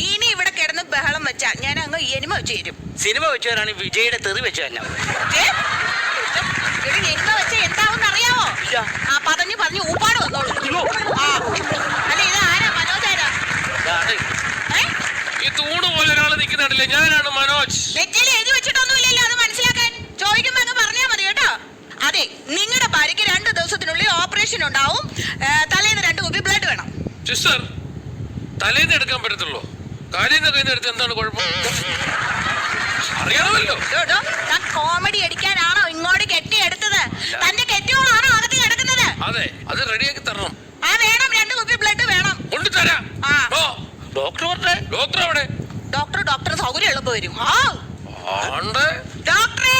ഇനി ഇവിടെ കിടന്ന് ബഹളം വെച്ചാ ഞാൻ അങ്ങ് എനിമ വെച്ച് തരും. സിനിമ വെച്ചാലാണ് വിജയുടെ തെറി വെച്ച തന്നെ. എനിമ വെച്ച എന്താവെന്ന് അറിയാവോ? പറഞ്ഞു പറഞ്ഞു ഊപ്പാട് വന്നോളൂ. അല്ല ഇത് ആരാ? മനോജ് ആരാ? ഈ തൂണ് പോലെ ഒരാള് നിൽക്കുന്നുണ്ടല്ലേ, ഞാനാണ് മനോജ്. നെറ്റിയിൽ എഴുതി വെച്ചിട്ടൊന്നുമില്ലല്ലോ, അത് മനസ്സിലാക്കാൻ. ചോദിക്കുമ്പോ അങ്ങ് പറഞ്ഞാ മതി കേട്ടോ. അതെ, നിങ്ങളുടെ ഭാര്യയ്ക്ക് 2 ദിവസത്തിനുള്ളിൽ ഓപ്പറേഷൻ ഉണ്ടാവും. തലേന്ന് 2 കുപ്പി ബ്ലഡ് വേണം. സിസ്റ്റർ, തലേന്ന് എടുക്കാൻ പറ്റത്തുള്ളൂ. കാലിന്റെ കയ്യിൽ നിന്ന് എടുത്ത് എന്താണ് കുഴപ്പം? അറിയാമല്ലോ. ഞാൻ കോമഡി അടിക്കാനാണോ ഇങ്ങോട്ട് കെട്ടിയെടുത്തത്? തന്റെ കെട്ടിയോളാണോ അകത്ത് കിടക്കുന്നത്? അതെ, അത് റെഡിയാക്കി തരണം. വേണം, 2 കുപ്പി ബ്ലഡ് വേണം. കൊണ്ടുതരാം. ഡോക്ടർ അവിടെ? ഡോക്ടർ സൗകര്യം എളുപ്പം വരും. ഡോക്ടറെ,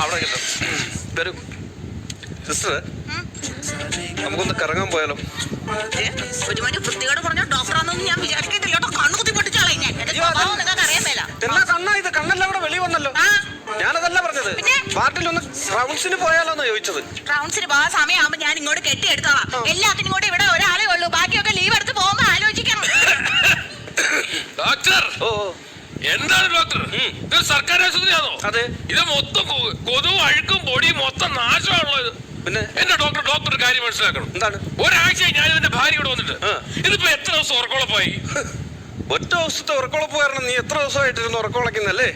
അവിടെ കിട്ടും. വരൂ സിസ്റ്റർ, നമുക്കൊന്ന് കറങ്ങാൻ പോയാലോ? ഒരുമാതിരി വൃത്തിയോട് പറഞ്ഞ ഡോക്ടറാണെന്ന് ഞാൻ വിചാരിക്കത്തില്ല കേട്ടോ. കണ്ണുകുത്തി പൊട്ടിച്ചാളെ ഞാൻ. നിങ്ങൾക്ക് അറിയാൻ മേല. എന്നാ കണ്ണാ ഇത്? കണ്ണെല്ലാം അവിടെ വെളി വന്നല്ലോ. ഞാനതല്ല പറഞ്ഞത്, പാർട്ടിലൊന്ന് റൗണ്ട്സിന് പോയാലോന്ന് ചോദിച്ചത്. റൗണ്ട്സിന് പോകാൻ സമയമാകുമ്പോ ഞാൻ ഇങ്ങോട്ട് കെട്ടിയെടുത്തോളാം. എല്ലാത്തിനും കൂടെ ഇവിടെ ഒരാളെ ഉള്ളൂ, ബാക്കിയൊക്കെ ലീവ് എടുത്ത് പോകുമ്പോ ആലോചിക്കണം. ഡോക്ടർ, എന്താണ് ഡോക്ടർ? ഇത് സർക്കാർ ആശുപത്രിയാണോ? അതെ. ഇത് മൊത്തം കൊതുവും അഴുക്കും പൊടിയും മൊത്തം നാശമാണല്ലോ ഇത്. പിന്നെ എന്റെ ഡോക്ടർ കാര്യം മനസ്സിലാക്കണം. എന്താണ്? ഒരാഴ്ചയായി ഞാൻ എന്റെ ഭാര്യ കൂടെ വന്നിട്ട്. ഇതിപ്പോ എത്ര ദിവസം ഉറക്കോളപ്പായി? ഒറ്റ ദിവസത്തെ ഉറക്കോളപ്പ് കാരണം നീ എത്ര ദിവസമായിട്ടിരുന്ന് ഉറക്കോളക്കുന്നല്ലേ?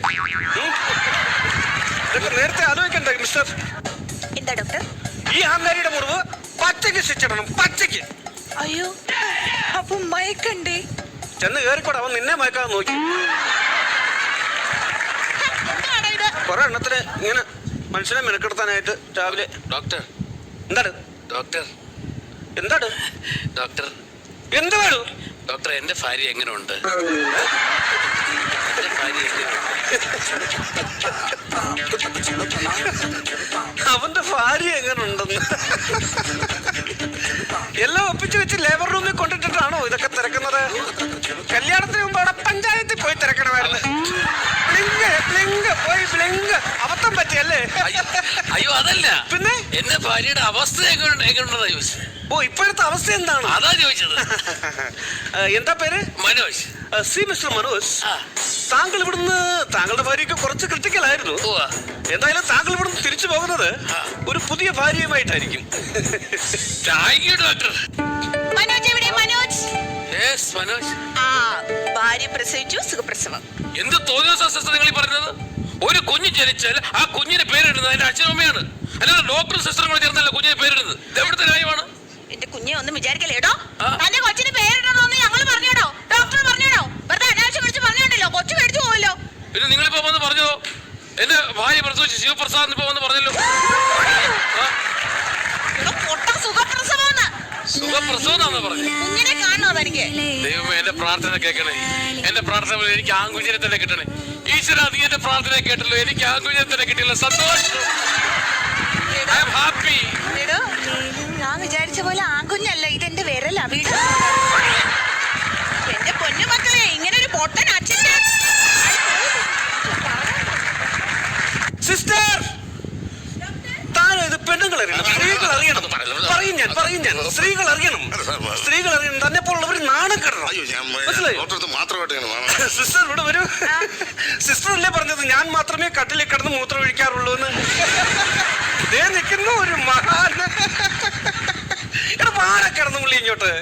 ഇതൊക്കെ നേരത്തെ ആലോചിക്കണ്ടേ മിസ്റ്റർ? എന്താ ഡോക്ടർ? ഈ അഹങ്കാരിയുടെ മുറിവ് പച്ചയ്ക്ക് ശിച്ചിടണം, പച്ചയ്ക്ക്. അയ്യോ, അപ്പൊ മയക്കണ്ടേ? ചെന്ന് കേറിക്കൂടെ, അവൻ നിന്നെ മയക്കാതെ നോക്കി. കുറെ എണ്ണത്തിന് ഇങ്ങനെ മനുഷ്യനെ മെനക്കെടുത്താനായിട്ട് രാവിലെ. ഡോക്ടർ, എന്താണ് ഡോക്ടർ? എന്താണ് ഡോക്ടർ? എന്ത് വേണം ഡോക്ടർ? എന്റെ ഭാര്യ എങ്ങനെയുണ്ട്? അവന്റെ ഭാര്യ എങ്ങനെയുണ്ടെന്ന് എല്ലാം ഒപ്പിച്ചു വെച്ച് ലേബർ റൂമിൽ കൊണ്ടിട്ടിട്ടാണോ ഇതൊക്കെ തിരക്കുന്നത്? കല്യാണത്തിന് മുമ്പ് അവിടെ പഞ്ചായത്തിൽ പോയി തിരക്കണമായിരുന്നു. അബദ്ധം പറ്റിയല്ലേ? അയ്യോ അതല്ല, പിന്നെ എന്റെ ഭാര്യയുടെ അവസ്ഥ എങ്ങനെയുണ്ടെന്നാ ചോദിച്ചത്. ഓ, ഇപ്പോഴത്തെ അവസ്ഥ എന്താണ് അതാ ചോദിച്ചത്. എന്താ പേര്? മനോജ്. സി മിസ്റ്റർ മനോജ്, താങ്കൾ ഇവിടുന്ന് താങ്കളുടെ ഭാര്യയ്ക്ക് കുറച്ച് ക്രിട്ടിക്കലായിരുന്നു. എന്തായാലും താങ്കൾ ഇവിടുന്ന് തിരിച്ചു പോകുന്നത് ഒരു പുതിയ ഭാര്യയുമായിട്ടായിരിക്കും. Thank you doctor. മനോജ് എവിടെ? മനോജ്. യെസ് മനോജ്. ഭാര്യ പ്രസവിച്ചു, സുഖപ്രസവം. എന്ത് തോന്നിയ സിസ്റ്റർ നിങ്ങൾ ഈ പറഞ്ഞത്? ഒരു കുഞ്ഞ് ജനിച്ചാൽ ആ കുഞ്ഞിന് പേരിടുന്നത് അതിന്റെ അച്ഛനമ്മയാണ്, അല്ലാതെ ഡോക്ടർ സിസ്റ്ററും കൂടെ ചേർന്നല്ല കുഞ്ഞിന് പേരിടുന്നത്. എവിടുത്തെ ന്യായമാണ്? എന്റെ കുഞ്ഞെ ഒന്നും വിചാരിക്കല്ലേടോ. തന്റെ കൊച്ചിന് പേരിടണമെന്ന് ഞങ്ങൾ പറഞ്ഞോടോ? ഡോക്ടർ പറഞ്ഞോടോ? വെറുതെ അനാവശ്യം വിളിച്ച് പറഞ്ഞോണ്ടല്ലോ, കൊച്ചു മേടിച്ചു പോവല്ലോ. പിന്നെ നിങ്ങളിപ്പോ വന്ന് പറഞ്ഞോ എന്റെ ഭാര്യ പ്രസവിച്ച് ശിവപ്രസാദ് ഇപ്പൊ വന്ന് പറഞ്ഞല്ലോ. സുഖപ്രസവം പറഞ്ഞു. കുഞ്ഞിനെ കാണണോ തനിക്ക്? ദൈവമേ, എന്റെ പ്രാർത്ഥന കേൾക്കണേ. എന്റെ പ്രാർത്ഥന എനിക്ക് ആൺകുഞ്ഞിനെ തന്നെ കിട്ടണേ. ഈശ്വര, നീ എന്റെ പ്രാർത്ഥന കേട്ടല്ലോ. എനിക്ക് ആൺകുഞ്ഞിനെ തന്നെ കിട്ടിയല്ലോ. സന്തോഷം. I am happy. ഞാൻ വിചാരിച്ച പോലെ ആൺകുഞ്ഞല്ല, ഇതെന്റെ വിരലാ. വീട് എന്റെ പൊന്നു മക്കളെ, ഇങ്ങനെ ഒരു പൊട്ടൻ അച്ഛൻ്റെ സിസ്റ്റർ, താനോ ഇത് പെണ്ണുങ്ങൾ അറിയണം, സ്ത്രീകൾ അറിയണം. പറയും ഞാൻ സ്ത്രീകൾ അറിയണം. തന്നെ പോലുള്ളവർ നാണം കിടണം. സിസ്റ്റർ ഇവിടെ വരൂ. സിസ്റ്റർ അല്ലേ പറഞ്ഞത് ഞാൻ മാത്രമേ കട്ടിലിൽ കിടന്ന് മൂത്രം ഒഴിക്കാറുള്ളൂ എന്ന്? നിൽക്കുന്ന ഒരു മഹാൻ. ഇവിടെ മാറ കിടന്നു പുള്ളി ഇങ്ങോട്ട്.